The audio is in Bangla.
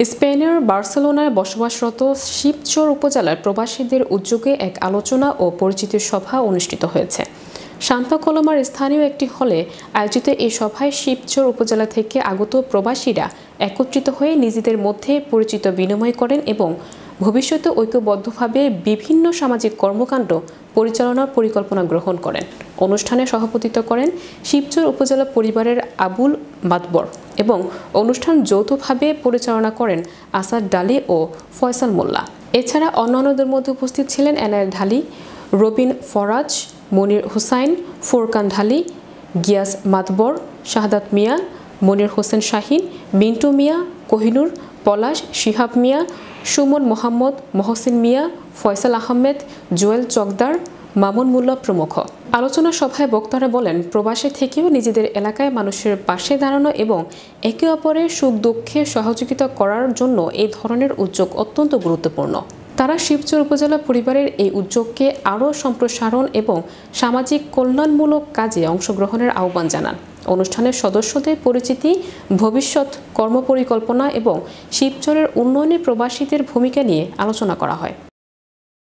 স্পেনের বার্সেলোনায় বসবাসরত শিবচর উপজেলার প্রবাসীদের উদ্যোগে এক আলোচনা ও পরিচিতি সভা অনুষ্ঠিত হয়েছে। শান্তাকলমার স্থানীয় একটি হলে আয়োজিত এই সভায় শিবচর উপজেলা থেকে আগত প্রবাসীরা একত্রিত হয়ে নিজেদের মধ্যে পরিচিত বিনিময় করেন এবং ভবিষ্যতে ঐক্যবদ্ধভাবে বিভিন্ন সামাজিক কর্মকাণ্ড পরিচালনার পরিকল্পনা গ্রহণ করেন। অনুষ্ঠানে সভাপতিত্ব করেন শিবচর উপজেলা পরিবারের আবুল মাতবর এবং অনুষ্ঠান যৌথভাবে পরিচালনা করেন আসাদ ডালি ও ফয়সাল মোল্লা। এছাড়া অন্যান্যদের মধ্যে উপস্থিত ছিলেন এনায়েত ঢালি, রবিন ফরাজ, মনির হুসাইন, ফোরকান ঢালি, গিয়াস মাতবর, শাহাদাত মিয়া, মনির হোসেন শাহিন, মিন্টু মিয়া, কোহিনুর, পলাশ, শিহাব মিয়া, সুমন মোহাম্মদ, মহসিন মিয়া, ফয়সাল আহমেদ, জুয়েল চকদার, মামুন মোল্লা প্রমুখ। আলোচনা সভায় বক্তারা বলেন, প্রবাসে থেকেও নিজেদের এলাকায় মানুষের পাশে দাঁড়ানো এবং একে অপরের সুখ দুঃখে সহযোগিতা করার জন্য এই ধরনের উদ্যোগ অত্যন্ত গুরুত্বপূর্ণ। তারা শিবচর উপজেলা পরিবারের এই উদ্যোগকে আরও সম্প্রসারণ এবং সামাজিক কল্যাণমূলক কাজে অংশগ্রহণের আহ্বান জানান। অনুষ্ঠানের সদস্যদের পরিচিতি, ভবিষ্যৎ কর্মপরিকল্পনা এবং শিবচরের উন্নয়নে প্রবাসীদের ভূমিকা নিয়ে আলোচনা করা হয়।